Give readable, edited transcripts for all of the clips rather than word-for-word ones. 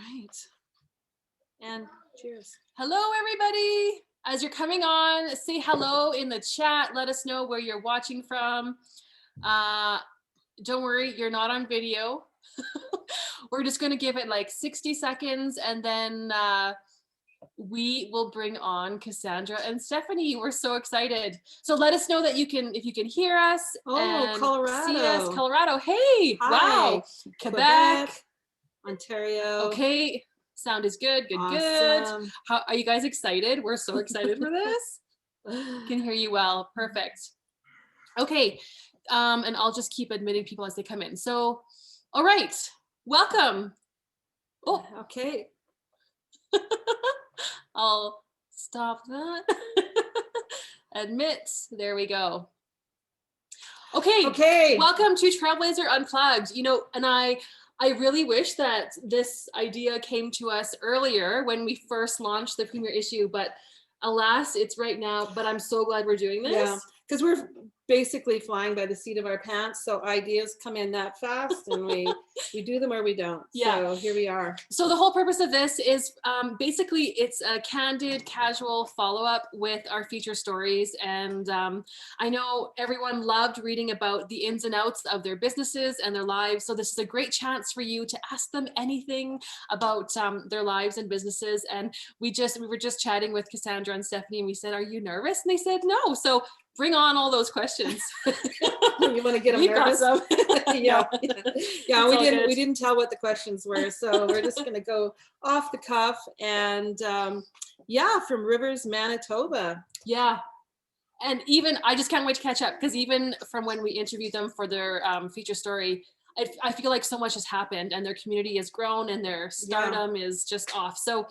right. And cheers. Hello, everybody. As you're coming on, say hello in the chat. Let us know where you're watching from. Don't worry, you're not on video. We're just going to give it like 60 seconds and then we will bring on Cassandra and Stefanie. We're so excited. So let us know that you can, if you can hear us. Oh, Colorado. See us. Colorado. Hey, hi. Wow. Quebec. Ontario. Okay. Sound is good. Good, awesome. Good. How are you guys excited? We're so excited for this. Can hear you well. Perfect. Okay. And I'll just keep admitting people as they come in. So, all right. Welcome. Oh, okay. I'll stop that. Admit. There we go. Okay. Okay. Welcome to Trailblazher Unplugged. You know, and I really wish that this idea came to us earlier when we first launched the premiere issue, but alas, it's right now. But I'm so glad we're doing this. Yeah, because we're basically flying by the seat of our pants. So ideas come in that fast and we do them or we don't. Yeah. So here we are. So the whole purpose of this is basically it's a candid, casual follow-up with our feature stories. And I know everyone loved reading about the ins and outs of their businesses and their lives. So this is a great chance for you to ask them anything about their lives and businesses. And we were just chatting with Cassandra and Stefanie and we said, are you nervous? And they said, no. So bring on all those questions. You want to get them nervous? Yeah. We didn't tell what the questions were, so we're just going to go off the cuff. And yeah, from Rivers, Manitoba. Yeah. And even I just can't wait to catch up because even from when we interviewed them for their feature story, I feel like so much has happened and their community has grown and their stardom is just off. So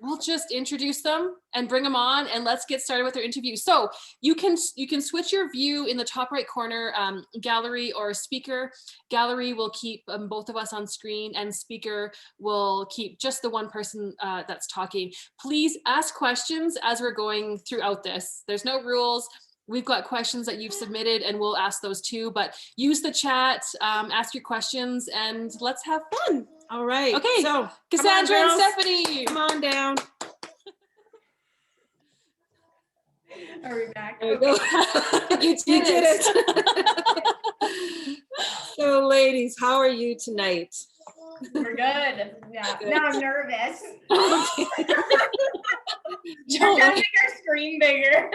we'll just introduce them and bring them on and let's get started with their interview. So you can switch your view in the top right corner, gallery or speaker. Gallery will keep both of us on screen and speaker will keep just the one person that's talking. Please ask questions as we're going throughout this. There's no rules. We've got questions that you've submitted and we'll ask those too, but use the chat, ask your questions and let's have fun. All right. Okay, so Cassandra and Stefanie. Come on down. Are we back? There you go. You did it. So ladies, how are you tonight? We're good. Yeah. Good. Now I'm nervous. Don't make our screen bigger.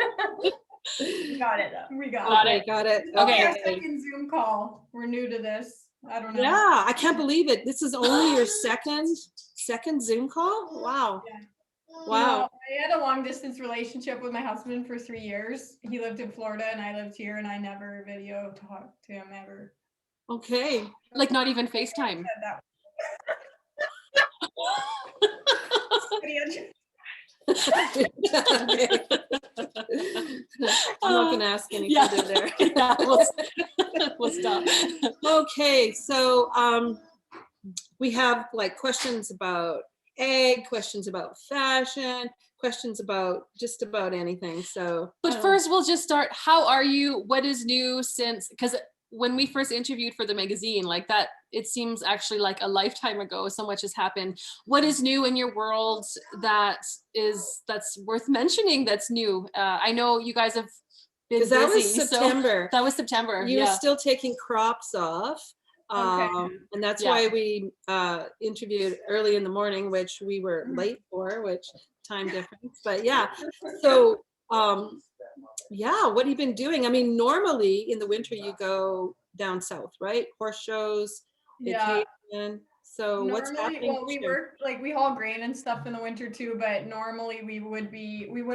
We got it though. We got it. Got it. Okay. Our second Zoom call. We're new to this. I don't know. Yeah, I can't believe it. This is only your second Zoom call? Wow. Yeah. Wow. You know, I had a long distance relationship with my husband for 3 years. He lived in Florida and I lived here and I never video talked to him ever. Okay. Like not even FaceTime. I'm not going to ask any further there. Yeah, we'll stop. Okay, so we have like questions about egg, questions about fashion, questions about just about anything. So, but first we'll just start. How are you? What is new since? Because when we first interviewed for the magazine, like that, it seems actually like a lifetime ago. So much has happened. What is new in your world that's worth mentioning? That's new. I know you guys have been busy. That was September. So that was September. You were still taking crops off. And that's why we interviewed early in the morning, which we were late for, which time difference. But yeah, so what have you been doing? I mean, normally in the winter you go down south, right? Horse shows, vacation. So what's happening? Well, we work, like we haul grain and stuff in the winter too, but normally we would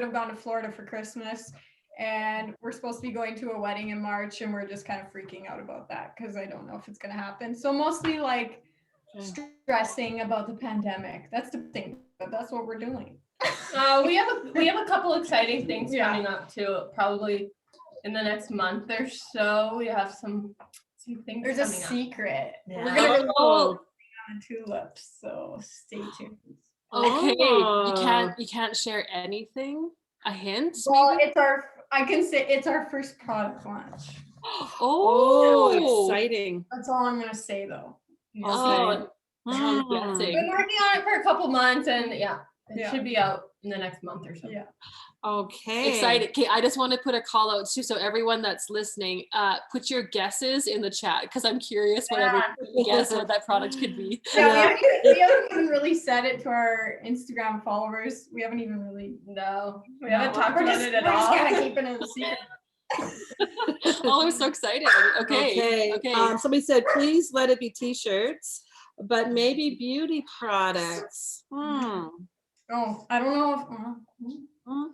have gone to Florida for Christmas. And we're supposed to be going to a wedding in March and we're just kind of freaking out about that because I don't know if it's going to happen. So mostly like stressing about the pandemic. That's the thing, but that's what we're doing. We have a couple exciting things coming up too, probably in the next month or so. We have some things. There's a secret. Yeah. We're going to roll on Tulepps, so stay tuned. Okay, you can't share anything. A hint? Well, it's our first product launch. Oh, exciting. That's all I'm gonna say though. Oh, I'm Been guessing. working on it for a couple months, and it Yeah. should be out in the next month or so. Yeah. Okay. Excited. Okay, I just want to put a call out too. So everyone that's listening, put your guesses in the chat because I'm curious what everyone guess what that product could be. Yeah, we haven't even really said it to our Instagram followers. We haven't even really. No, we haven't talked We're about just, it at we're just all. kind of keeping it a secret. Oh, I'm so excited. Okay. Somebody said, please let it be t-shirts, but maybe beauty products. Oh, I don't know if. I'm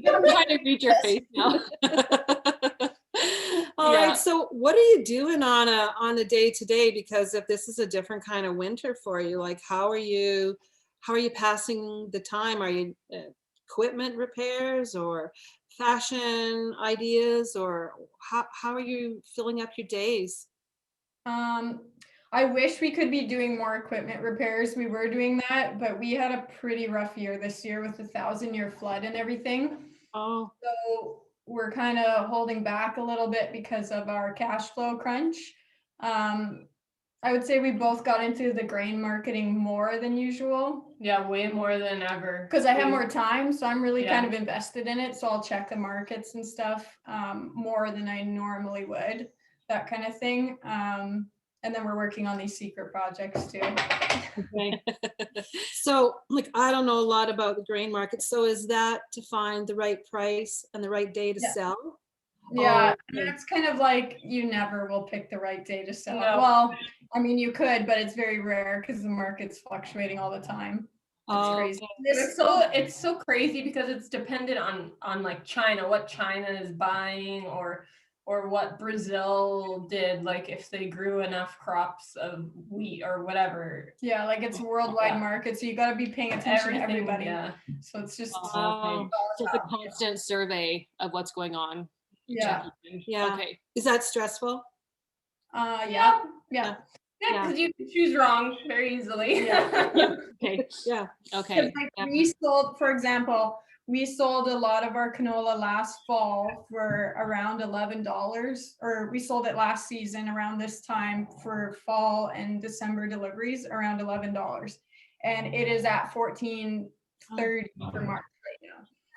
trying to read your face now. All Yeah. right. So what are you doing on a day to day? Because if this is a different kind of winter for you, like how are you passing the time? Are you equipment repairs or fashion ideas, or how are you filling up your days? I wish we could be doing more equipment repairs. We were doing that, but we had a pretty rough year this year with the 1,000-year flood and everything. Oh, So we're kind of holding back a little bit because of our cash flow crunch. I would say we both got into the grain marketing more than usual. Yeah, way more than ever. Because I have more time, so I'm really kind Yeah. of invested in it. So I'll check the markets and stuff more than I normally would, that kind of thing. And then we're working on these secret projects too. okay. So like, I don't know a lot about the grain market. So is that to find the right price and the right day to Yeah. sell? Yeah, Oh, okay. that's kind of like you never will pick the right day to sell. No. Well, I mean, you could, but it's very rare because the market's fluctuating all the time. It's Oh, crazy. okay. It's so crazy because it's dependent on like China, what China is buying, or what Brazil did, like if they grew enough crops of wheat or whatever. Yeah, like it's a worldwide Yeah. market, so you got to be paying attention to Everything, everybody. yeah. So it's just Oh, Just a constant survey of what's going on. yeah, Checking. yeah. Okay. Is that stressful? yeah. Yeah, Yeah. because you can choose wrong very easily. Yeah. Okay. Yeah. Okay. Like Yeah. we sold, for example, we sold a lot of our canola last fall for around $11, or we sold it last season around this time for fall and December deliveries around $11, and it is at $14.30 for March right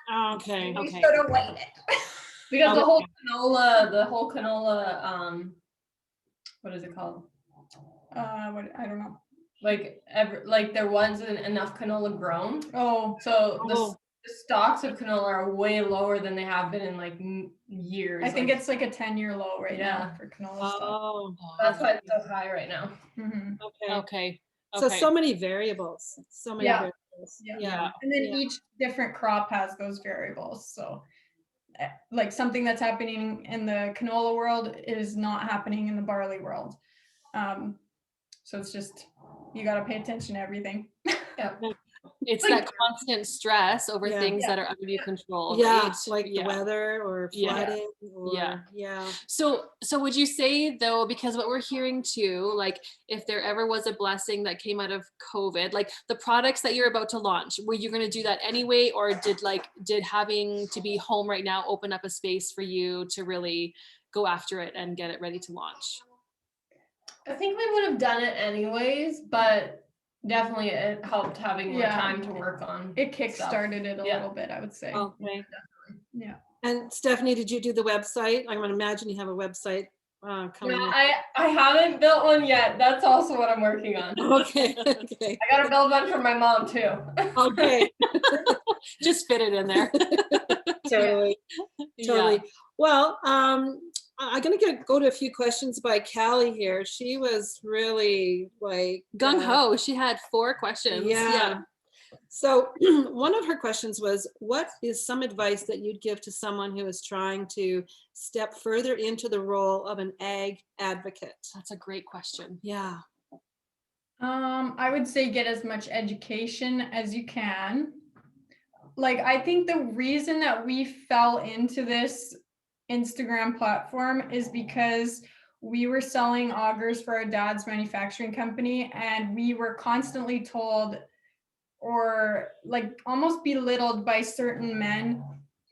now. Okay. We Okay. should have waited. Because Okay. the whole canola, what is it called? What, I don't know. Like there wasn't enough canola grown. Oh, So Oh. the stocks of canola are way lower than they have been in like years. I think like, it's like a 10-year low right now for canola stock. Oh, that's why it's so high right now. Mhm. okay. Okay. So many variables. So many Yeah. variables. Yeah. Yeah. And then Yeah. each different crop has those variables. So like something that's happening in the canola world is not happening in the barley world. So it's just, you got to pay attention to everything. It's Like- that constant stress over Yeah. things Yeah. that are under your control. Yeah, right? like the Yeah. weather or Yeah. flooding or Yeah. yeah. So would you say though, because what we're hearing too, like if there ever was a blessing that came out of COVID, like the products that you're about to launch, were you going to do that anyway? Or did having to be home right now open up a space for you to really go after it and get it ready to launch? I think we would have done it anyways, but definitely it helped having more Yeah. time to work on. It kick-started it a Yeah. little bit, I would say. Okay. Yeah. And Stephanie, did you do the website? I'm gonna imagine you have a website coming No, in. I haven't built one yet. That's also what I'm working on. Okay. Okay. I gotta build one for my mom too. Okay. Just fit it in there. Totally. Yeah. Totally. Well, I'm gonna go to a few questions by Callie here. She was really like Gung ho. She had 4 questions. Yeah. So one of her questions was, what is some advice that you'd give to someone who is trying to step further into the role of an ag advocate? That's a great question. Yeah. I would say get as much education as you can. Like, I think the reason that we fell into this Instagram platform is because we were selling augers for our dad's manufacturing company, and we were constantly told or like almost belittled by certain men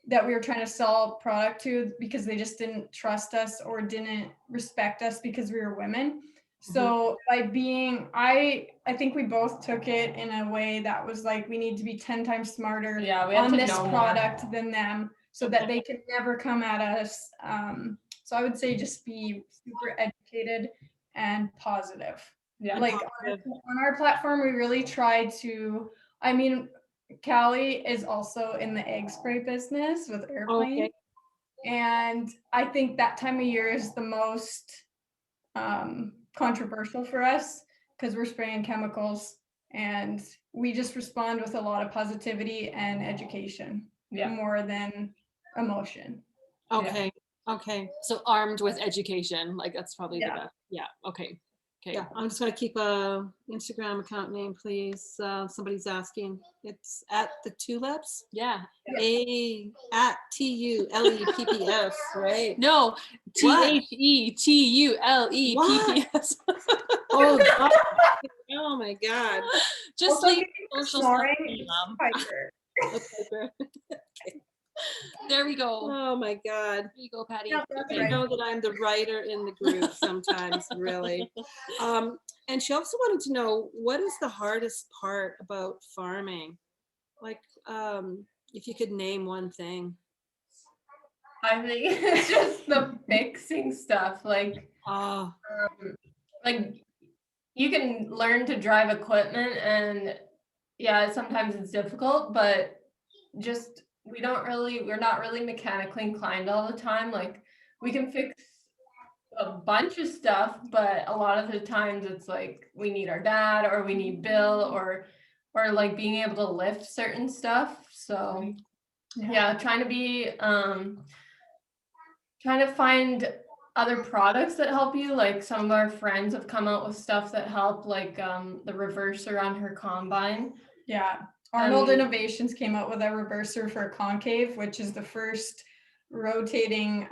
that we were trying to sell product to because they just didn't trust us or didn't respect us because we were women. So by being, I think we both took it in a way that was like, we need to be 10 times smarter Yeah, we have on to this know more. product than them so that they can never come at us. So I would say just be super educated and positive. Yeah. Like on our platform, we really try to, I mean, Callie is also in the egg spray business with airplanes. Okay. And I think that time of year is the most controversial for us because we're spraying chemicals and we just respond with a lot of positivity and education more than emotion. Okay. Okay. So armed with education, like that's probably the best. Yeah. Okay. Okay. Yeah, I'm just gonna keep a Instagram account name, please. Somebody's asking. It's at the Tulepps. Yeah. at TULEPPS, right? No, THETULEPPS. Oh God. Oh my God. Just Also, leave social stuff snoring, to me, Mom. Piper. Okay. There we go. Oh my God. There you go, Patty. Yeah, that's I right. know that I'm the writer in the group sometimes, really. And she also wanted to know, what is the hardest part about farming? Like, if you could name one thing. I think it's just the fixing stuff. Like you can learn to drive equipment, and yeah, sometimes it's difficult, but just we're not really mechanically inclined all the time. Like we can fix a bunch of stuff, but a lot of the times it's like we need our dad or we need Bill or like being able to lift certain stuff. So yeah, trying to find other products that help you. Like some of our friends have come out with stuff that help, like the reverser on her combine. Yeah. Arnold Innovations came out with a reverser for a concave, which is the first rotating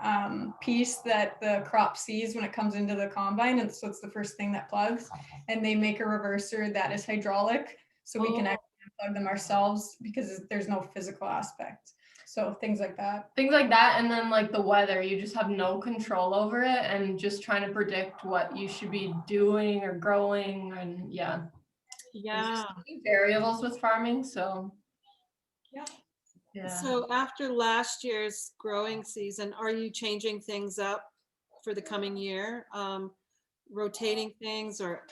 piece that the crop sees when it comes into the combine. And so it's the first thing that plugs. And they make a reverser that is hydraulic. So we can actually plug them ourselves because there's no physical aspect. So things like that. And then like the weather, you just have no control over it and just trying to predict what you should be doing or growing. And yeah. Variables with farming. So yeah. So after last year's growing season, are you changing things up for the coming year? Rotating things or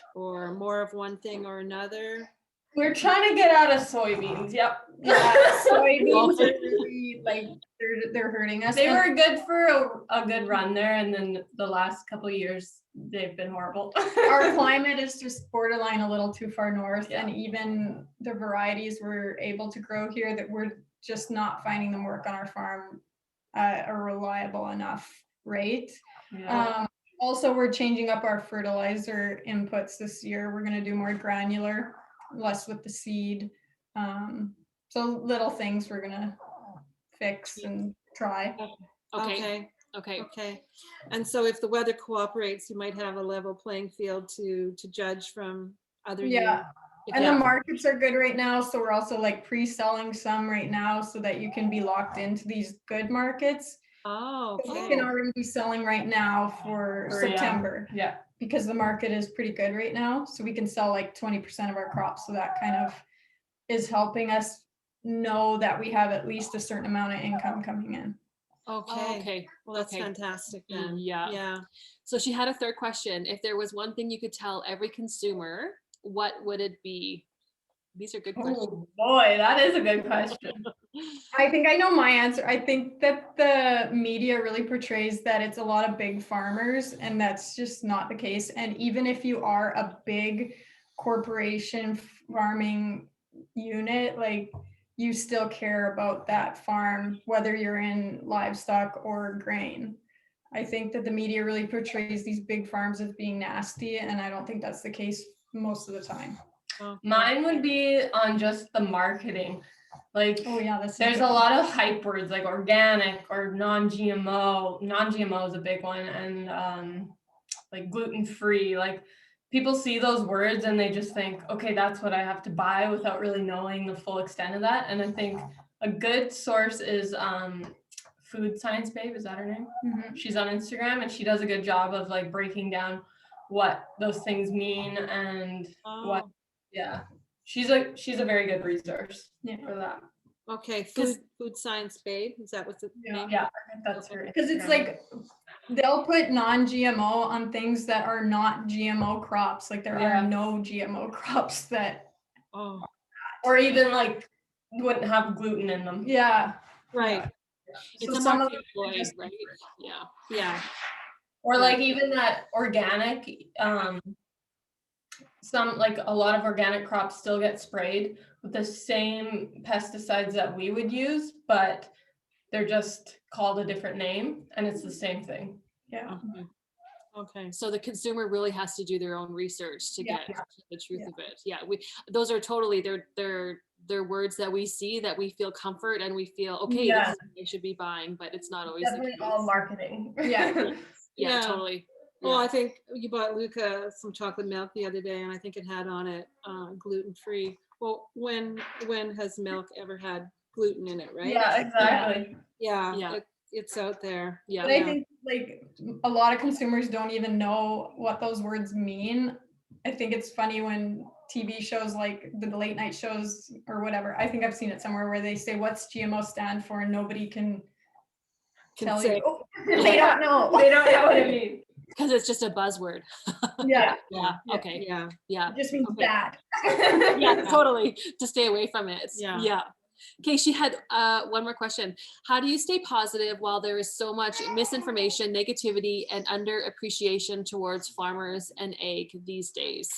more of one thing or another? We're trying to get out of soybeans. Yep. Yeah, soybeans are really, like they're hurting us. They were good for a good run there, and then the last couple of years they've been horrible. Our climate is just borderline a little too far north, and even the varieties we're able to grow here that we're just not finding them work on our farm at a reliable enough rate. Also, we're changing up our fertilizer inputs this year. We're going to do more granular, less with the seed. So little things we're going to fix and try. Okay. And so if the weather cooperates, you might have a level playing field to judge from other years. And the markets are good right now. So we're also like pre-selling some right now so that you can be locked into these good markets. Oh, okay. You can already be selling right now for September. Yeah. Because the market is pretty good right now. So we can sell like 20% of our crops. So that kind of is helping us know that we have at least a certain amount of income coming in. Okay. Well, that's fantastic then. Yeah. So she had a third question. If there was one thing you could tell every consumer, what would it be? These are good questions. Oh boy, that is a good question. I think I know my answer. I think that the media really portrays that it's a lot of big farmers, and that's just not the case. And even if you are a big corporation farming unit, like you still care about that farm, whether you're in livestock or grain. I think that the media really portrays these big farms as being nasty, and I don't think that's the case most of the time. Mine would be on just the marketing. Like, there's a lot of hype words like organic or non-GMO. Non-GMO is a big one, and like gluten-free. Like people see those words and they just think, okay, that's what I have to buy without really knowing the full extent of that. And I think a good source is Food Science Babe. Is that her name? Mm-hmm. She's on Instagram and she does a good job of like breaking down what those things mean and what. Oh, Yeah, she's a very good resource for that. okay. Food Science Babe. Is that what's the name? Yeah, that's her. Because it's Instagram. like they'll put non-GMO on things that are not GMO crops. Like there Yeah. are no GMO crops that. Oh, or even like wouldn't have gluten in them. Yeah. right. It's So a some more of them are right? just- Yeah. Yeah. Or Yeah. like even that organic, some like a lot of organic crops still get sprayed with the same pesticides that we would use, but they're just called a different name and it's the same thing. Yeah. Okay. So the consumer really has to do their own research to Yeah. get the truth Yeah. of it. Yeah, those are totally they're words that we see that we feel comfort and we feel okay, Yeah. this is what I should be buying, but it's not always Definitely the case. all marketing. Yeah. Yeah, Yeah. totally. Well, Yeah. I think you bought Luca some chocolate milk the other day, and I think it had on it gluten-free. Well, when has milk ever had gluten in it, right? Yeah, exactly. Yeah. Yeah. It's out there. Yeah. But I think like a lot of consumers don't even know what those words mean. I think it's funny when TV shows like the late night shows or whatever. I think I've seen it somewhere where they say what's GMO stand for and nobody can tell say. you. Oh, they don't know. They don't know what it means. Because it's just a buzzword. Yeah. Yeah. Yeah. Okay. Yeah. Yeah. It just means Okay. bad. Yeah, totally. To stay away from it. Yeah. Yeah. Okay, she had one more question. How do you stay positive while there is so much misinformation, negativity, and underappreciation towards farmers and ag these days?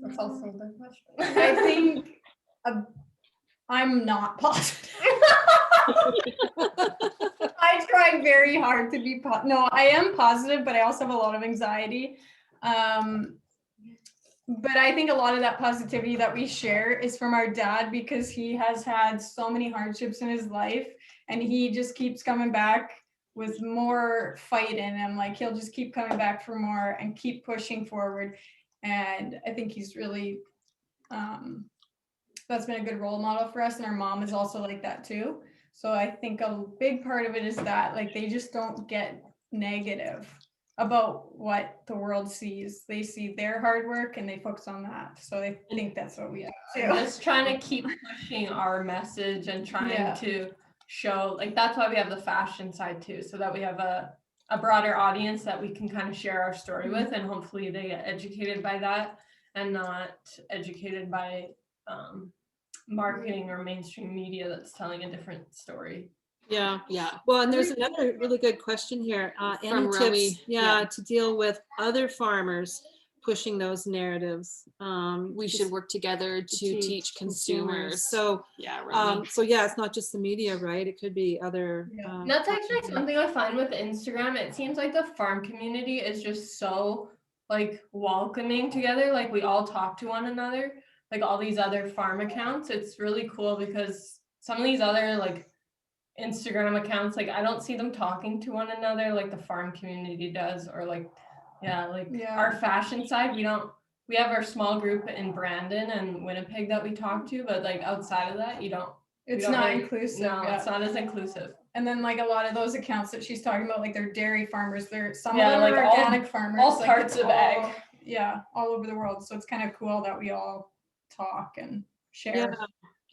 That's also a good question. I think I'm not positive. I try very hard to be no, I am positive, but I also have a lot of anxiety. But I think a lot of that positivity that we share is from our dad because he has had so many hardships in his life and he just keeps coming back with more fight in him. Like he'll just keep coming back for more and keep pushing forward. And I think he's really, that's been a good role model for us. And our mom is also like that too. So I think a big part of it is that like they just don't get negative about what the world sees. They see their hard work and they focus on that. So I think that's what we do. Just trying to keep pushing our message and trying to show, like that's why we have the fashion side too, so that we have a broader audience that we can kind of share our story with, and hopefully they get educated by that and not educated by marketing or mainstream media that's telling a different story. Yeah. Yeah. Well, and there's another really good question here. Any From tips, Romy, yeah. to deal with other farmers pushing those narratives? We should work together to teach consumers. So, yeah, Romy. so yeah, it's not just the media, right? It could be other. And that's actually something I find with Instagram. It seems like the farm community is just so like welcoming together. Like we all talk to one another, like all these other farm accounts. It's really cool because some of these other like Instagram accounts, like I don't see them talking to one another like the farm community does, or like our fashion side, we have our small group in Brandon and Winnipeg that we talk to, but like outside of that it's not inclusive. No, it's not as inclusive. And then like a lot of those accounts that she's talking about, like they're dairy farmers, some Yeah, of them like are all- organic farmers. all like, parts of ag. Yeah, all over the world. So it's kind of cool that we all talk and share. Yeah,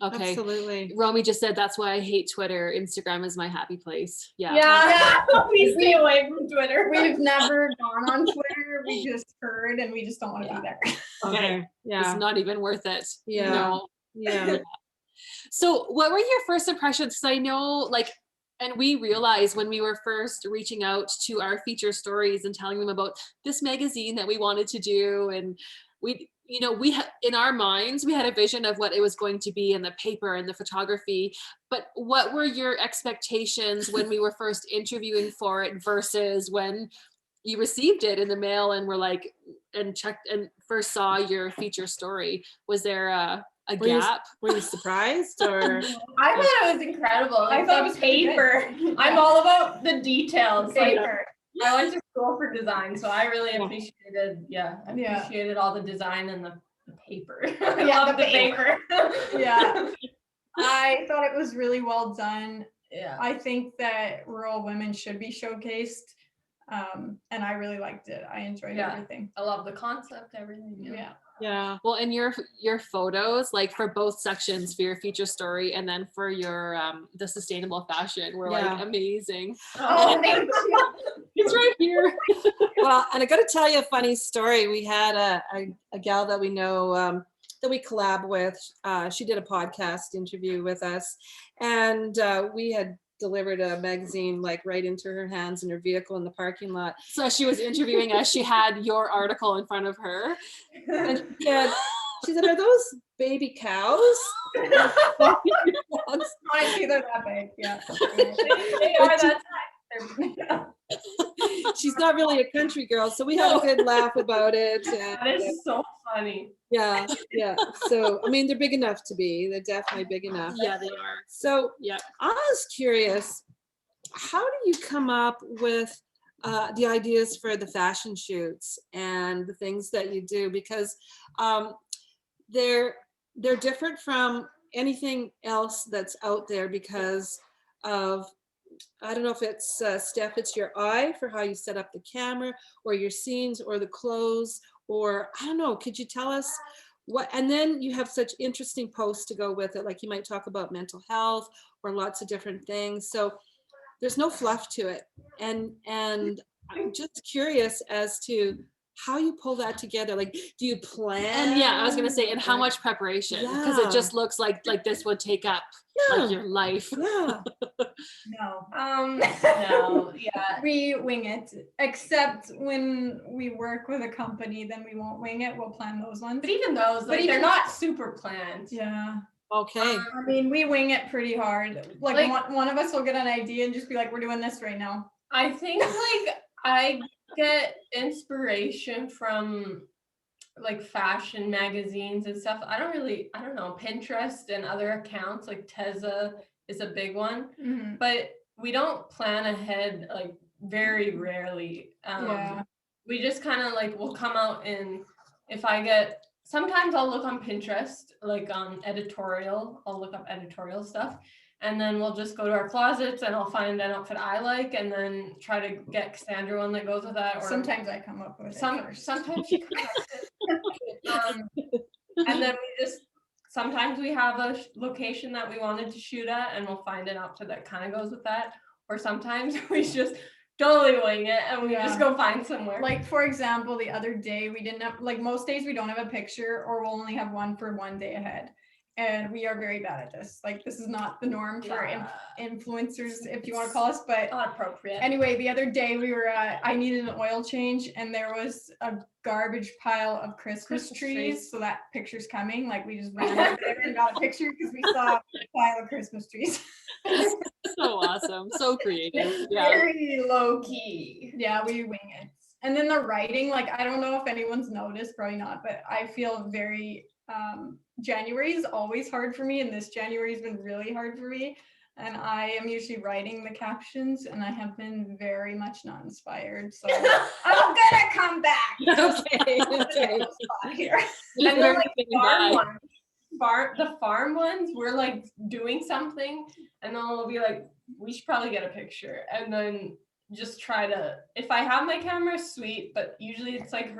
Okay. absolutely. Romy just said that's why I hate Twitter. Instagram is my happy place. Yeah. We stay away from Twitter. We've never gone on Twitter. We just heard and we just don't want to be there. Okay. It's Yeah. not even worth it. Yeah. No. Yeah. So what were your first impressions? Because I know like, and we realized when we were first reaching out to our feature stories and telling them about this magazine that we wanted to do, and we in our minds, we had a vision of what it was going to be in the paper and the photography, but what were your expectations when we were first interviewing for it versus when you received it in the mail and were like, and checked and first saw your feature story? Was there a gap? Were you surprised or? I thought it was incredible. Like, I thought the it was pretty good. paper. I'm all about the details. Like, Paper. I went to school for design, so I really appreciated all the design and the paper. I love the paper. Yeah. I thought it was really well done. Yeah. I think that rural women should be showcased. And I really liked it. I enjoyed everything. I love the concept, everything. Yeah. Yeah. Well, and your photos, like for both sections, for your feature story and then for your the sustainable fashion, were like amazing. Oh, thank you. It's right here. Well, and I got to tell you a funny story. We had a gal that we know that we collab with. She did a podcast interview with us, and we had delivered a magazine like right into her hands in her vehicle in the parking lot. So she was interviewing us. She had your article in front of her. And she said, "Are those baby cows?" Honestly, they're that big. Yeah. They are that size. She's not really a country girl, so we had a good laugh about it. And, That is so funny. yeah. So I mean, they're big enough to be. They're definitely big enough. Yeah, they are. So Yeah. I was curious, how do you come up with the ideas for the fashion shoots and the things that you do? Because they're different from anything else that's out there because of, I don't know if it's Steph, it's your eye for how you set up the camera or your scenes or the clothes, or I don't know. Could you tell us what? And then you have such interesting posts to go with it. Like you might talk about mental health or lots of different things. So there's no fluff to it. And I'm just curious as to how you pull that together. Like, do you plan? And yeah, I was gonna say, and how much preparation? Because it just looks like this would take up like your life. Yeah. No. No, yeah. We wing it, except when we work with a company, then we won't wing it. We'll plan those ones. But even those, like, they're not super planned. Yeah. Okay. I mean, we wing it pretty hard. Like one of us will get an idea and just be like, we're doing this right now. I think like I get inspiration from like fashion magazines and stuff. I don't know, Pinterest and other accounts, like Teza is a big one, but we don't plan ahead, like very rarely. We just kind of like, we'll come out and sometimes I'll look on Pinterest, like on editorial, I'll look up editorial stuff. And then we'll just go to our closets and I'll find an outfit I like and then try to get Cassandra one that goes with that. Or sometimes I come up with it sometimes she comes up with it. And then sometimes we have a location that we wanted to shoot at and we'll find an outfit that kind of goes with that. Or sometimes we just totally wing it and we just go find somewhere. Like for example, the other day we didn't have, like most days we don't have a picture or we'll only have one for one day ahead. And we are very bad at this. Like this is not the norm for influencers, if you want to call us, but not appropriate. Anyway, the other day we were, I needed an oil change and there was a garbage pile of Christmas trees. So that picture's coming. Like we just ran out there and got a picture because we saw a pile of Christmas trees. So awesome. So creative. Yeah. Very low key. Yeah, we wing it. And then the writing, like, I don't know if anyone's noticed, probably not, but I feel very, January is always hard for me, and this January has been really hard for me. And I am usually writing the captions, and I have been very much not inspired. So I'm gonna come back. Okay. Here. And then like the farm ones, we're like doing something, and then we'll be like, we should probably get a picture, and then just try to. If I have my camera, sweet, but usually it's like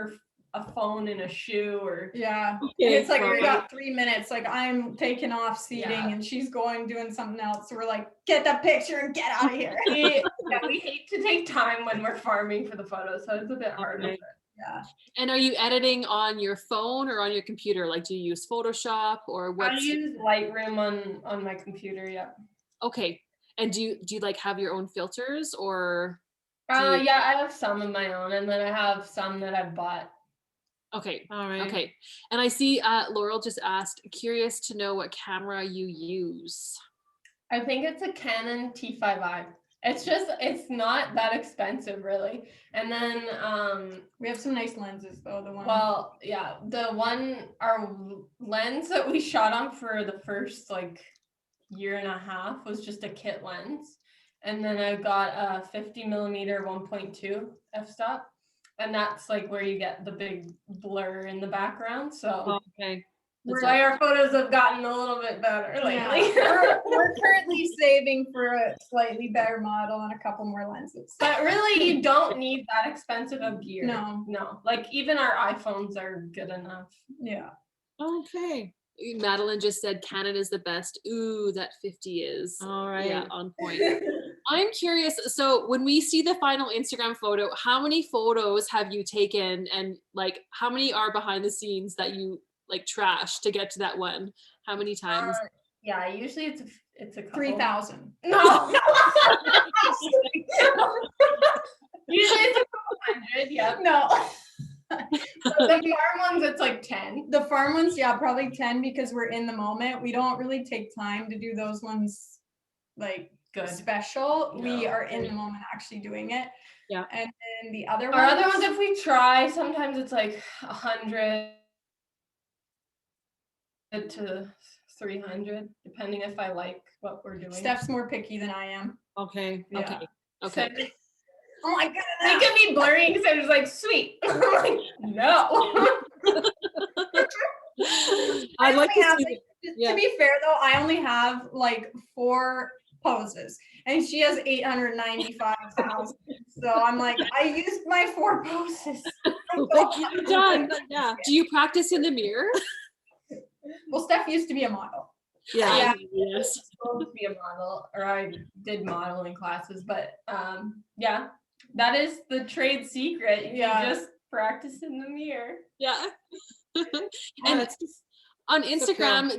a phone in a shoe or and it's like we got 3 minutes, like I'm taking off seating and she's doing something else, so we're like, get that picture and get out of here. We hate to take time when we're farming for the photos, so it's a bit hard. Okay. And are you editing on your phone or on your computer? Like, do you use Photoshop or what? I use Lightroom on my computer. Okay. And do you like have your own filters or? I have some of my own, and then I have some that I've bought. Okay. All right. Okay. And I see Laurel just asked, curious to know what camera you use. I think it's a Canon T5i. It's not that expensive really. And then we have some nice lenses though. Our lens that we shot on for the first like year and a half was just a kit lens. And then I got a 50mm 1.2 f-stop. And that's like where you get the big blur in the background. So okay. That's why our photos have gotten a little bit better lately. Yeah. We're currently saving for a slightly better model and a couple more lenses. But really, you don't need that expensive of gear. No. Like even our iPhones are good enough. Yeah. Okay. Madeline just said Canada's the best. Ooh, that 50 is. All right. Yeah, on point. I'm curious. So when we see the final Instagram photo, how many photos have you taken, and like how many are behind the scenes that you like trash to get to that one? How many times? Yeah, usually it's a couple. 3,000. No. Usually it's a couple hundred. Yeah. No. The farm ones, it's like 10. The farm ones, yeah, probably 10 because we're in the moment. We don't really take time to do those ones like Good. special. No. We are in the moment actually doing it. Yeah. And then the other Our other ones, if we try, sometimes it's like 100 to 300, depending if I like what we're doing. Steph's more picky than I am. Okay. Yeah. Okay. So, Oh my goodness. they could be blurry because they're just like, sweet. I'm like, no. I'd like to see. To be fair though, I only have like 4 poses and she has 895,000. So I'm like, I used my 4 poses. Like, you're done. Yeah. Do you practice in the mirror? Well, Steph used to be a model. Yeah. Yes. Supposed to be a model, or I did modeling classes, but yeah, that is the trade secret. You just practice in the mirror. Yeah. And And on Instagram,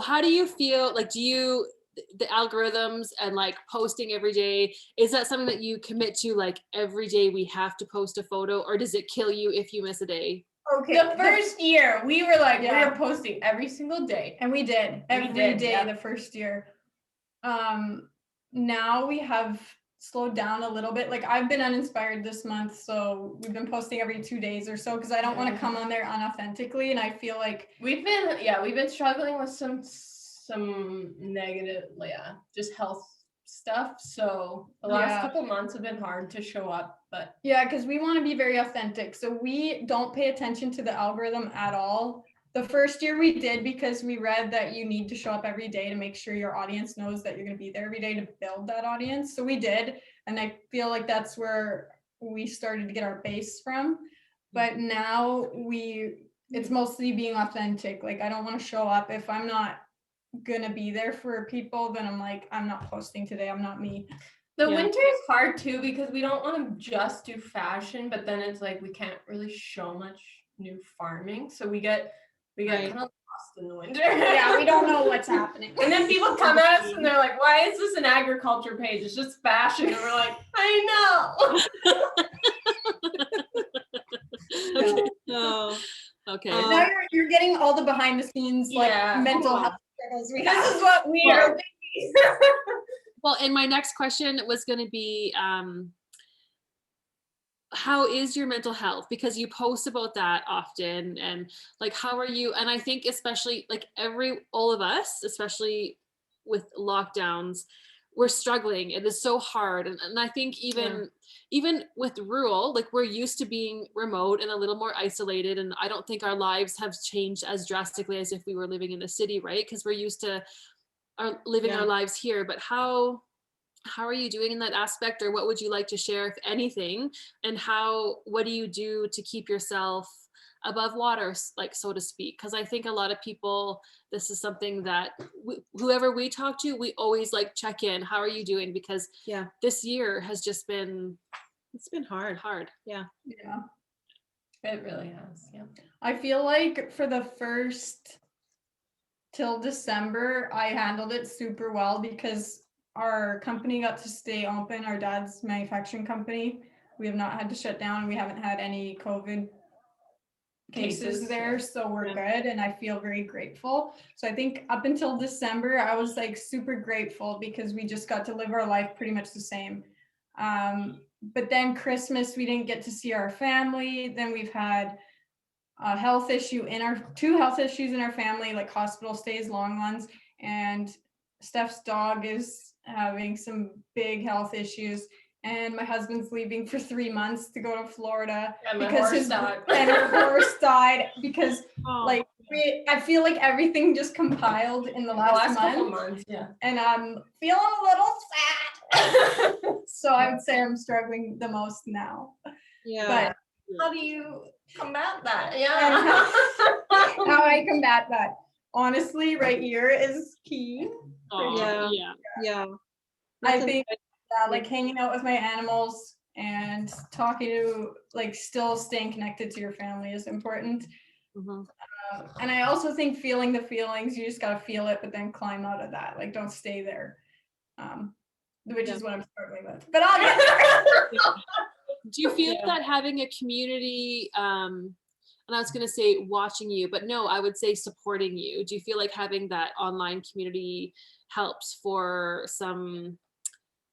how do you feel like, the algorithms and like posting every day, is that something that you commit to, like every day we have to post a photo, or does it kill you if you miss a day? Okay. The first year, we were like, Yeah. we were posting every single day. And we did every day yeah. the first year. Now we have slowed down a little bit. Like I've been uninspired this month, so we've been posting every 2 days or so because I don't want to come on there unauthentically, and I feel like We've been struggling with some negative, just health stuff. So the last couple months have been hard to show up, but because we want to be very authentic. So we don't pay attention to the algorithm at all. The first year we did because we read that you need to show up every day to make sure your audience knows that you're going to be there every day to build that audience. So we did. And I feel like that's where we started to get our base from. But now it's mostly being authentic. Like I don't want to show up if I'm not going to be there for people, then I'm like, I'm not posting today. I'm not me. the winter is hard too because we don't want to just do fashion, but then it's like we can't really show much new farming. So we get kind of lost in the winter. Yeah, we don't know what's happening. And then people come at us and they're like, why is this an agriculture page? It's just fashion. And we're like, I know. Okay. No. Okay. Now you're getting all the behind the scenes like mental health struggles we have. This is what we are thinking. Well, and my next question was going to be, how is your mental health? Because you post about that often, and like, how are you? And I think especially like all of us, especially with lockdowns, we're struggling. It is so hard. And I think even with rural, like we're used to being remote and a little more isolated. And I don't think our lives have changed as drastically as if we were living in the city, right? Because we're used to living our lives here. But how are you doing in that aspect, or what would you like to share, if anything? And what do you do to keep yourself above water, like, so to speak? Because I think a lot of people, this is something that whoever we talk to, we always like check in. How are you doing? Because this year has just been, it's been hard. Yeah. It really has. Yeah. I feel like for the first till December, I handled it super well because our company got to stay open. Our dad's manufacturing company. We have not had to shut down. We haven't had any COVID cases there. So we're good. And I feel very grateful. So I think up until December, I was like super grateful because we just got to live our life pretty much the same. But then Christmas, we didn't get to see our family. Then we've had a health issue two health issues in our family, like hospital stays, long ones. And Steph's dog is having some big health issues, and my husband's leaving for 3 months to go to Florida because his dog and our horse died because like I feel like everything just compiled in the last couple month, months, yeah. and I'm feeling a little sad. So I would say I'm struggling the most now. Yeah. But How do you combat that? how I combat that, honestly, right here is key. Yeah. Yeah. Yeah. I Nothing think like hanging out with my animals and talking to, like, still staying connected to your family is important. Mhm. And I also think feeling the feelings, you just gotta feel it, but then climb out of that. Like, don't stay there. Which is what I'm struggling with. But I'll get there. Do you feel Yeah. that having a community, and I was going to say watching you, but no, I would say supporting you. Do you feel like having that online community helps for some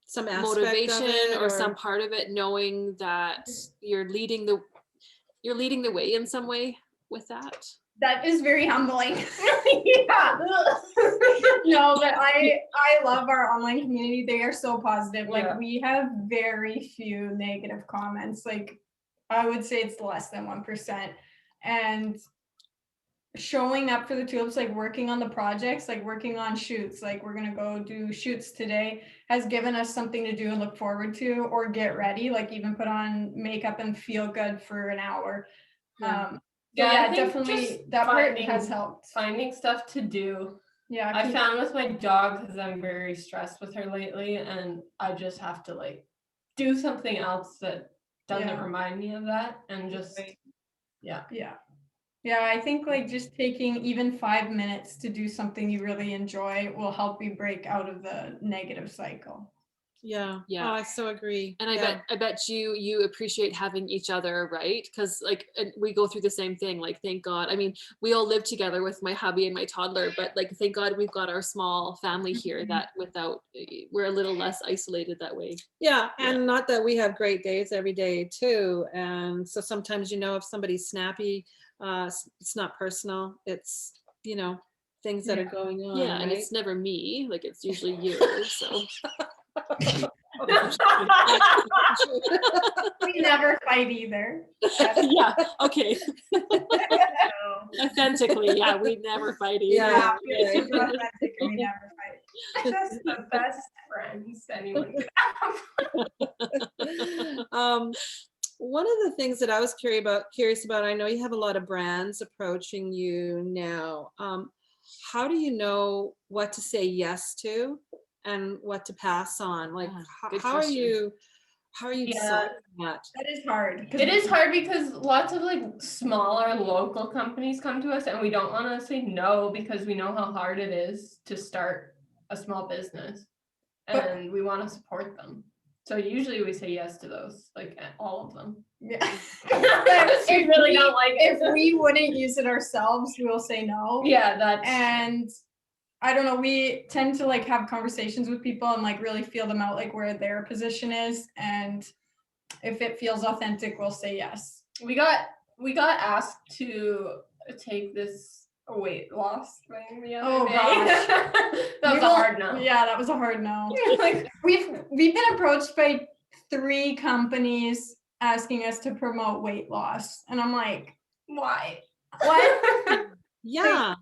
Some aspect motivation of it, or some part of it, knowing that you're leading the way in some way with that? That is very humbling. Yeah. No, but I love our online community. They are so positive. Like, Yeah. we have very few negative comments. Like, I would say it's less than 1%. And showing up for the tulips, like working on the projects, like working on shoots, like we're gonna go do shoots today, has given us something to do and look forward to, or get ready, like even put on makeup and feel good for an hour. Yeah. Yeah, I think definitely just that part has helped. Finding stuff to do. Yeah, I found with my dog, because I'm very stressed with her lately, and I just have to like do something else that doesn't remind me of that, and just yeah. I think like just taking even 5 minutes to do something you really enjoy will help you break out of the negative cycle. Yeah. Yeah. Oh, I so agree. And Yeah. I bet you appreciate having each other, right? Because like we go through the same thing. Like, thank God. I mean, we all live together with my hubby and my toddler, but like, thank God we've got our small family here that we're a little less isolated that way. Yeah, and not that we have great days every day too. And so sometimes, if somebody's snappy, it's not personal. It's, things that are going on. Yeah, and right? it's never me. Like, it's usually you. So We never fight either. yeah, okay. Authentically, yeah, we never fight either. Yeah. We're super authentic and we never fight. Just the best friends anyone could One of the things that I was curious about, I know you have a lot of brands approaching you now. How do you know what to say yes to and what to pass on? Like, good how are question. you Yeah. deciding that? That is hard. It is hard because lots of like smaller local companies come to us, and we don't want to say no because we know how hard it is to start a small business, and we want to support them. So usually we say yes to those, like all of them. Yeah. We really don't like it. If we wouldn't use it ourselves, we'll say no. Yeah, that's And I don't know, we tend to like have conversations with people and like really feel them out, like where their position is. And if it feels authentic, we'll say yes. we got asked to take this weight loss thing the other day. Gosh. That was a hard no. Yeah, that was a hard no. Like we've been approached by 3 companies asking us to promote weight loss. And I'm like, Why? what? Yeah.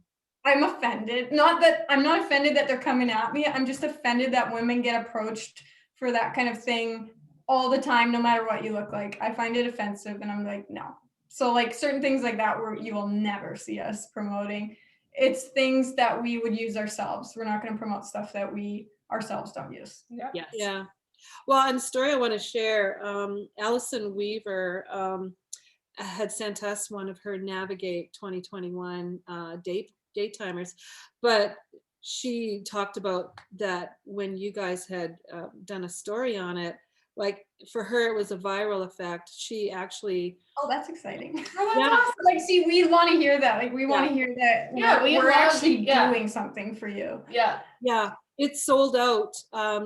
I'm offended. I'm not offended that they're coming at me. I'm just offended that women get approached for that kind of thing all the time, no matter what you look like. I find it offensive, and I'm like, no. So like certain things like that where you will never see us promoting. It's things that we would use ourselves. We're not going to promote stuff that we ourselves don't use. Yes. Yeah. Well, and the story I want to share, Allison Weaver had sent us one of her Navigate 2021 daytimers, but she talked about that when you guys had done a story on it, like for her it was a viral effect. She actually That's exciting. Oh, that's awesome. Like, see, we want to hear that. Like, we want to hear that. Yeah, we're love- actually yeah. doing something for you. Yeah. it sold out.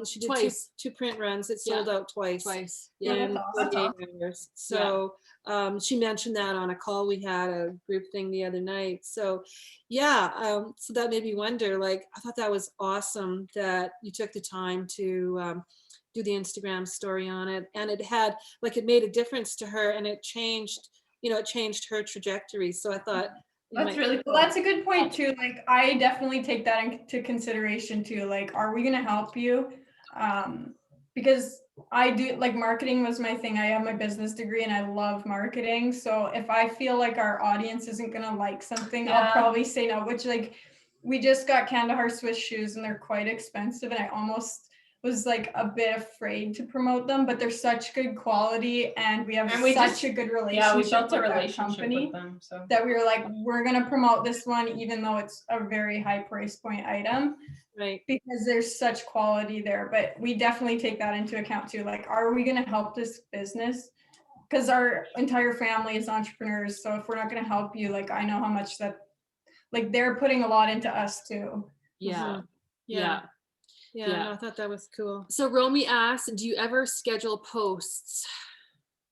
She did Twice. two print runs. It sold out twice. Yeah. In That's 48 hours. So she mentioned that on a call we had, a group thing the other night. So so that made me wonder, like, I thought that was awesome that you took the time to do the Instagram story on it. And it had, like, it made a difference to her, and it changed her trajectory. So I thought That's really cool. Well, that's a good point too. Like, I definitely take that into consideration too. Like, are we gonna help you? Because I do, like, marketing was my thing. I have my business degree and I love marketing. So if I feel like our audience isn't gonna like something, I'll probably say no. Which, like, we just got Kandahar Swiss shoes and they're quite expensive, and I almost was like a bit afraid to promote them, but they're such good quality and we have such a good relationship. Yeah, we built a with that relationship company with them, so that we were like, we're gonna promote this one even though it's a very high price point item, Right. because there's such quality there. But we definitely take that into account too. Like, are we gonna help this business? Because our entire family is entrepreneurs. So if we're not gonna help you, like, I know how much that, like, they're putting a lot into us too. Yeah. Yeah. Yeah. Yeah, no, I thought that was cool. So Romy asked, do you ever schedule posts?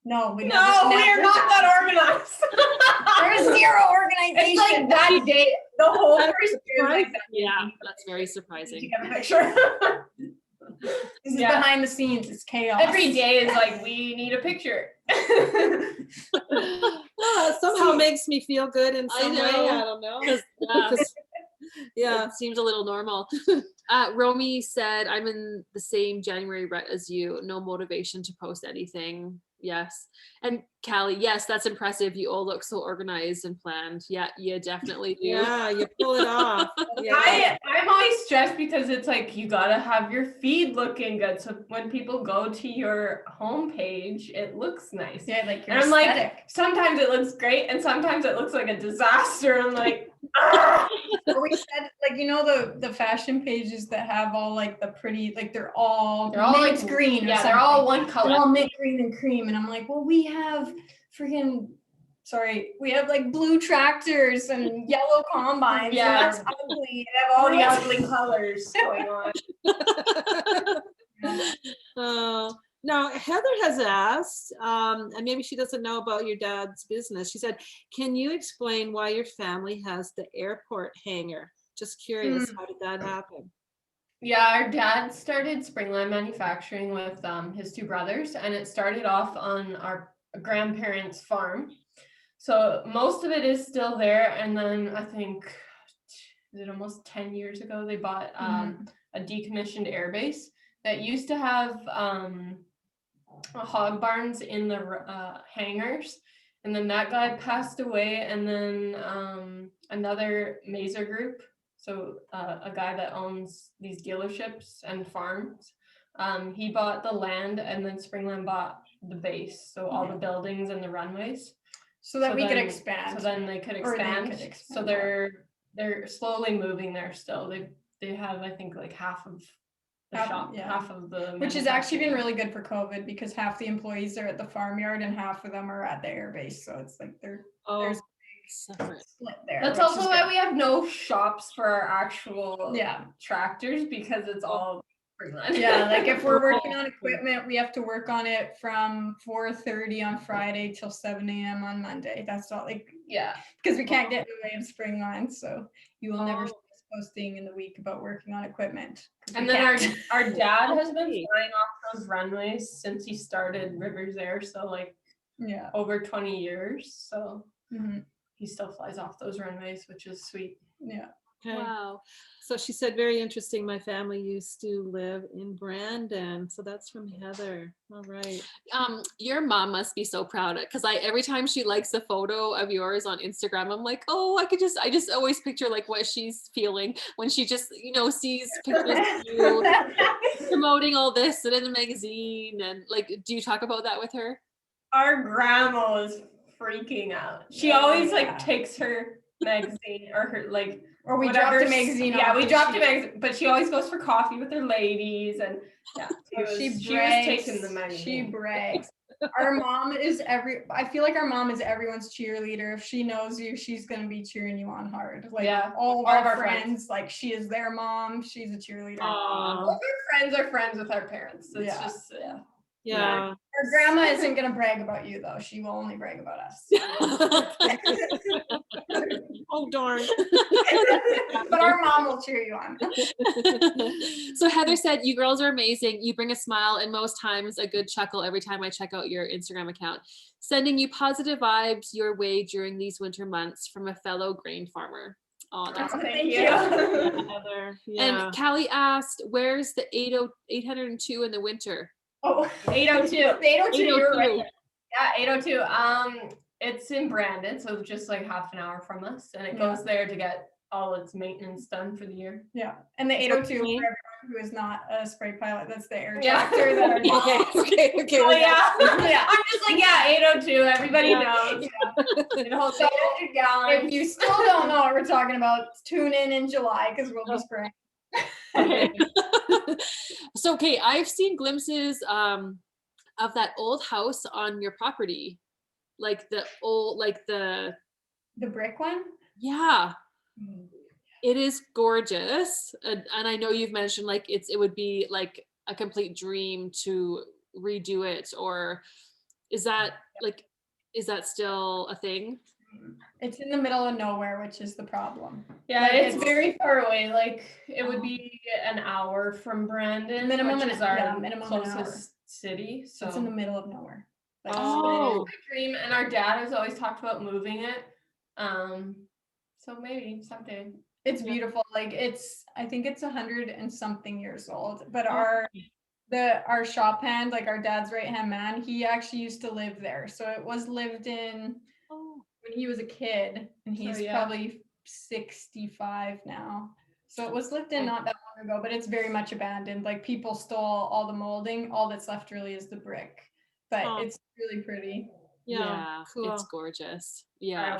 No, we we are not that organized. There's zero organization. It's like that day, the whole first day is like that. Yeah, that's very Did surprising. you get a picture? This is behind the scenes. It's chaos. Every day is like, we need a picture. Somehow makes me feel good in some way. I don't know. Yeah, it seems a little normal. Romy said, I'm in the same January rut as you. No motivation to post anything. Yes. And Callie, yes, that's impressive. You all look so organized and planned. Yeah, you definitely do. Yeah, you pull it off. Yeah. I'm always stressed because it's like, you gotta have your feed looking good. So when people go to your homepage, it looks nice. Yeah, like your and I'm aesthetic. like, sometimes it looks great and sometimes it looks like a disaster. I'm like, ah! Or we said, like, you know, the fashion pages that have all like the pretty, like they're all mint like green. Yeah, they're all one color. They're all mint green and cream. And I'm like, well, we have we have like blue tractors and yellow combines. Yeah, and that's ugly. They have all the ugly colors going on. Now, Heather has asked, and maybe she doesn't know about your dad's business. She said, can you explain why your family has the airport hangar? Just curious, how did that happen? Yeah, our dad started Springline Manufacturing with his two brothers, and it started off on our grandparents' farm. So most of it is still there. And then I think, is it almost 10 years ago, they bought a decommissioned airbase that used to have hog barns in the hangars. And then that guy passed away, and then another Mazer Group, so a guy that owns these dealerships and farms, he bought the land, and then Springline bought the base, so all the buildings and the runways. So that we could expand. So then they could expand. So they're slowly moving there still. They have, I think, like half of the shop, half of the, which has actually been really good for COVID, because half the employees are at the farmyard and half of them are at the airbase. So it's like there's separate split there. That's also why we have no shops for our actual tractors, because it's all Springline. Yeah, like if we're working on equipment, we have to work on it from 4:30 on Friday till 7 a.m. on Monday. That's all, like, because we can't get in the way of Springline. So you will never see us posting in the week about working on equipment. And then our dad has been flying off those runways since he started Rivers Air, so like over 20 years. So he still flies off those runways, which is sweet. Yeah. Okay. Wow. So she said, very interesting. My family used to live in Brandon. So that's from Heather. All right. Your mom must be so proud, because every time she likes a photo of yours on Instagram, I'm like, oh, I just always picture like what she's feeling when she just, sees pictures of you promoting all this and in the magazine. And like, do you talk about that with her? Our grandma is freaking out. She always like takes her magazine or her like, or we dropped a magazine. Yeah, we dropped a magazine, but she always goes for coffee with her ladies, and she was taking the magazine. She brags. Our mom is I feel like our mom is everyone's cheerleader. If she knows you, she's gonna be cheering you on hard. Like all of our friends, like she is their mom. She's a cheerleader. All of our friends are friends with our parents. It's just Yeah. Our grandma isn't gonna brag about you though. She will only brag about us. Oh, darn. But our mom will cheer you on. So Heather said, you girls are amazing. You bring a smile and most times a good chuckle every time I check out your Instagram account. Sending you positive vibes your way during these winter months from a fellow grain farmer. Oh, that's Thank you. Heather. Yeah. And Callie asked, where's the 802 in the winter? Oh, 802. the 802, you're right. Yeah, 802. It's in Brandon, so just like half an hour from us, and it goes there to get all its maintenance done for the year. Yeah, and the 802 for Okay. everyone who is not a spray pilot, that's the air Yeah. tractor that are Okay. Oh we yeah. got- Yeah. I'm just like, yeah, 802. Everybody Yeah. knows. It holds So 800 gallons. if you still don't know what we're talking about, tune in July because we'll be spraying. Okay. So, okay, I've seen glimpses of that old house on your property. Like the old, like the, brick one? yeah, it is gorgeous. And I know you've mentioned like it would be like a complete dream to redo it, or is that still a thing? It's in the middle of nowhere, which is the problem. Yeah, Like, it's very far away. Like it would be an hour from Brandon, Minimum which an- is our yeah, minimum an closest city. So It's in the middle of nowhere. Like, Oh. it's my dream, and our dad has always talked about moving it. So maybe someday. it's Yeah. beautiful. Like I think it's 100 and something years old. But Oh. our shop hand, like our dad's right hand man, he actually used to live there. So it was lived in Oh. when he was a kid, and he's yeah. probably 65 now. So it was lived in not that long ago, but it's very much abandoned. Like people stole all the molding. All that's left really is the brick. But Oh. it's really pretty. Yeah, cool. it's gorgeous. Yeah,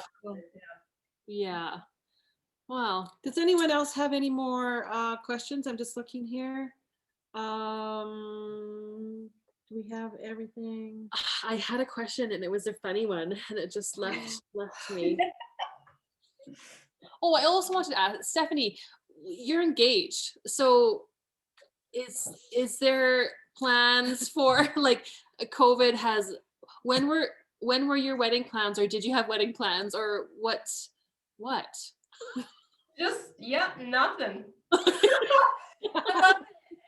yeah. Wow. Does anyone else have any more questions? I'm just looking here. Do we have everything? I had a question and it was a funny one and it just left me. Oh, I also wanted to ask Stephanie, you're engaged. So is there plans for like COVID has when were your wedding plans, or did you have wedding plans, or what? Just nothing.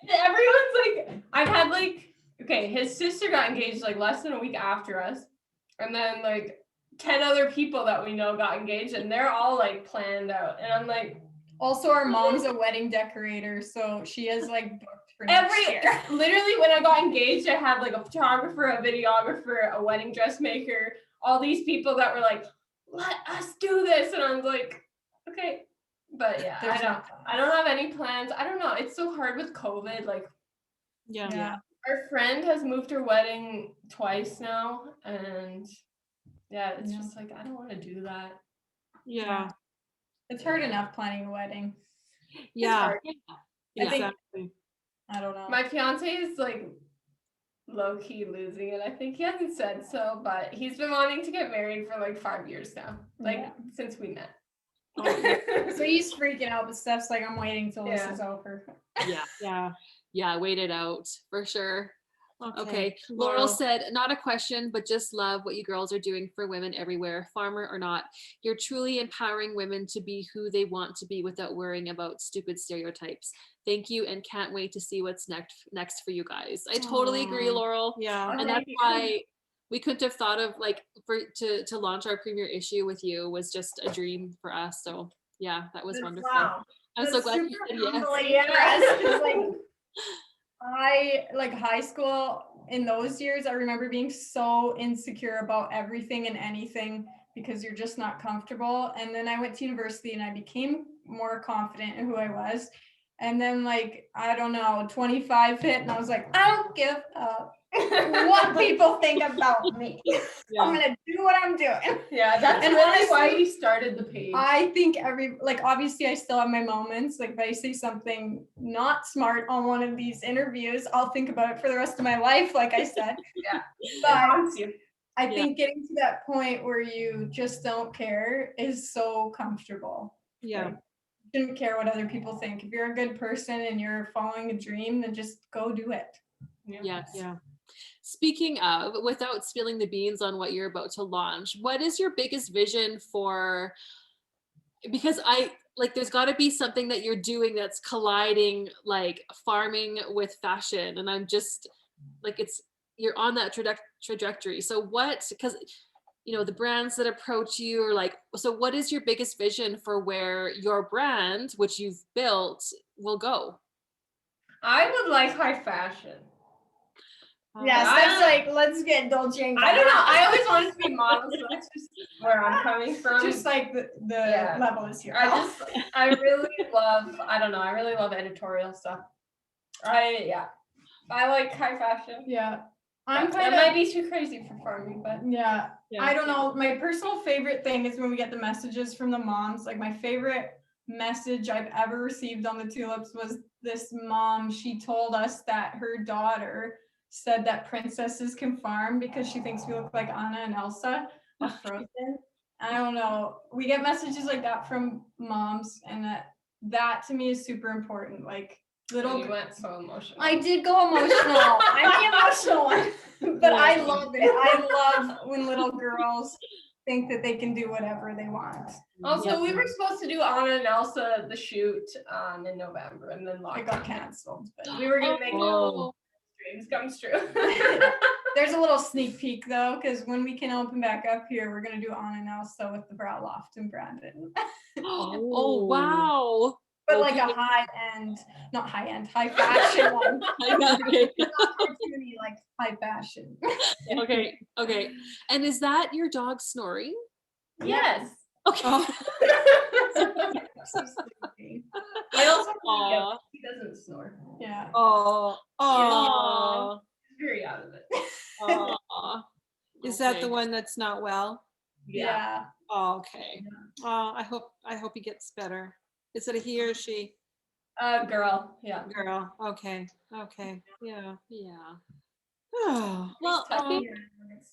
Everyone's like, I've had like, okay, his sister got engaged like less than a week after us, and then like 10 other people that we know got engaged, and they're all like planned out, and I'm like, Also, our mom's a wedding decorator, so she is like booked for next year. literally when I got engaged, I had like a photographer, a videographer, a wedding dressmaker, all these people that were like, let us do this, and I was like, okay. But yeah, I don't have any plans. I don't know. It's so hard with COVID. Like, Yeah. our friend has moved her wedding twice now, and yeah, it's just like I don't want to do that. Yeah. It's hard enough planning a wedding. Yeah. Exactly. I don't know. My fiance is like low key losing it. I think he hasn't said so, but he's been wanting to get married for like 5 years now, like since we met. So he's freaking out, but Steph's like, I'm waiting till this is over. Yeah, wait it out for sure. Okay. Wow. Laurel said, not a question, but just love what you girls are doing for women everywhere, farmer or not. You're truly empowering women to be who they want to be without worrying about stupid stereotypes. Thank you, and can't wait to see what's next for you guys. I totally agree, Laurel. Yeah. And that's why we couldn't have thought of like to launch our premiere issue with you was just a dream for us. So yeah, that was wonderful. Wow. I'm so glad you said yes. Yes. I like high school in those years. I remember being so insecure about everything and anything because you're just not comfortable. And then I went to university and I became more confident in who I was. And then like, I don't know, 25 hit and I was like, I don't give a what people think about me. I'm gonna do what I'm doing. Yeah, that's and really honestly, why we started the page. I think obviously I still have my moments. Like if I say something not smart on one of these interviews, I'll think about it for the rest of my life, like I said. Yeah. But I think getting to that point where you just don't care is so comfortable. Yeah. Like, you shouldn't care what other people think. If you're a good person and you're following a dream, then just go do it. Yes. Yeah. Speaking of, without spilling the beans on what you're about to launch, what is your biggest vision for because there's got to be something that you're doing that's colliding like farming with fashion, and I'm just like, you're on that trajectory. So because the brands that approach you are like, so what is your biggest vision for where your brand, which you've built, will go? I would like high fashion. Yes, that's like, let's get Dolce & Gabbana. I don't know. I always wanted to be model, so that's just where I'm coming from. Just like the level is here. I really love, I don't know, I really love editorial stuff. I like high fashion. Yeah. That might be too crazy for farming, but yeah. I don't know. My personal favorite thing is when we get the messages from the moms. Like, my favorite message I've ever received on the Tulepps was this mom. She told us that her daughter said that princesses can farm because she thinks we look like Anna and Elsa of Frozen. I don't know. We get messages like that from moms, and that to me is super important. Like, you went so emotional. I did go emotional. I'm the emotional one, but I love it. I love when little girls think that they can do whatever they want. Also, we were supposed to do Anna and Elsa the shoot in November, and then It got canceled. But we were gonna make dreams come true. There's a little sneak peek though, because when we can open back up here, we're gonna do Anna and Elsa with the Brow Loft and Brandon. Oh wow! But like a not high end, high fashion one. Okay. Opportunity, like high fashion. Okay. And is that your dog snoring? Yes. Okay. So sleepy. I also he doesn't snore. Yeah. He's very out of it. Is that the one that's not well? Yeah. Oh, okay. I hope he gets better. Is it a he or she? Girl. Yeah. Girl. Okay. Yeah. Oh. Well,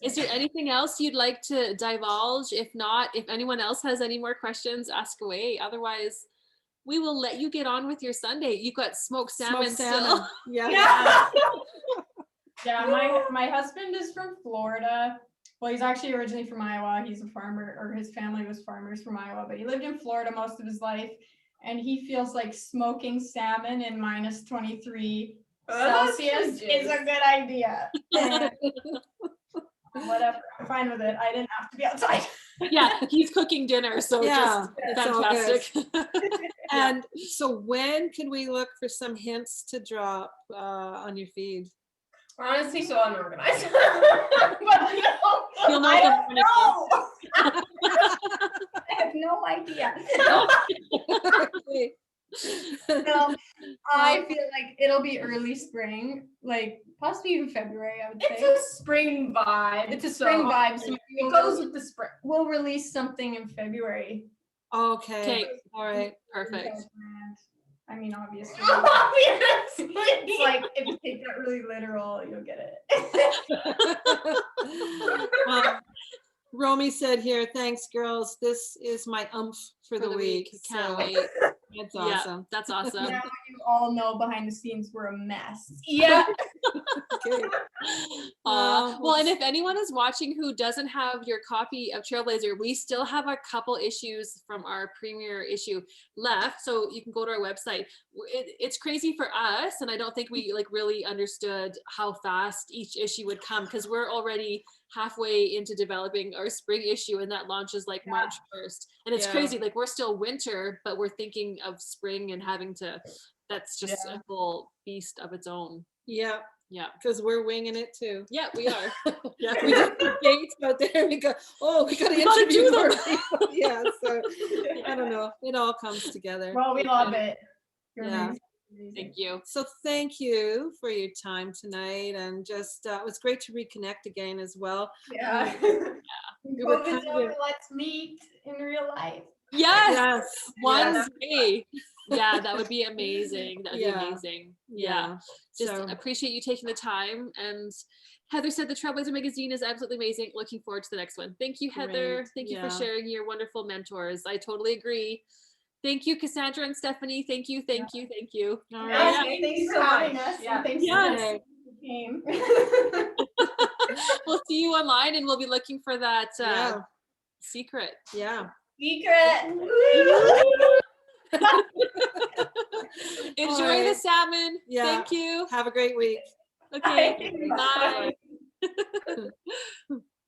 is there anything else you'd like to divulge? If not, if anyone else has any more questions, ask away. Otherwise, we will let you get on with your Sunday. You've got smoked salmon still. Yeah. Yeah, my husband is from Florida. Well, he's actually originally from Iowa. He's a farmer, or his family was farmers from Iowa, but he lived in Florida most of his life. And he feels like smoking salmon in minus 23 Celsius is a good idea. And whatever, I'm fine with it. I didn't have to be outside. Yeah, he's cooking dinner, so just fantastic. And so when can we look for some hints to drop on your feed? We're honestly so unorganized. But You'll know I don't know. I have no idea. No, I feel like it'll be early spring, like possibly even February, I would say. It's a spring vibe. It's a spring vibe. So it goes with the spring. We'll release something in February. Okay. All right. Perfect. I mean, obviously. Obviously. It's like, if you take that really literal, you'll get it. Romy said here, thanks girls. This is my for the week. Can't wait. That's awesome. Yeah, that's awesome. Now you all know behind the scenes we're a mess. Yeah. Okay. Well, and if anyone is watching who doesn't have your copy of Trailblazher, we still have a couple issues from our premiere issue left, so you can go to our website. It's crazy for us, and I don't think we really understood how fast each issue would come, because we're already halfway into developing our spring issue, and that launches March 1st. And it's crazy, we're still winter, but we're thinking of spring and having to, that's just a whole beast of its own. Yeah. Yeah. Because we're winging it too. Yeah, we are. Yeah. We just dates out there and we go, we got to interview more people. Yeah. So I don't know. It all comes together. Well, we love it. You're amazing. Thank you. So thank you for your time tonight, and just it was great to reconnect again as well. Yeah. COVID's over, let's meet in real life. Yes. One day. Yeah, that would be amazing. That would be amazing. Yeah. Just appreciate you taking the time. And Heather said the Trailblazher magazine is absolutely amazing. Looking forward to the next one. Thank you, Heather. Great. Thank you for sharing your wonderful mentors. I totally agree. Thank you, Cassandra and Stefanie. Thank you. All right. Thanks for having us. Yeah. And thanks for came. We'll see you online, and we'll be looking for that secret. Yeah. Secret. Enjoy right. the salmon. Yeah. Thank you. Have a great week. Okay. Bye. Bye.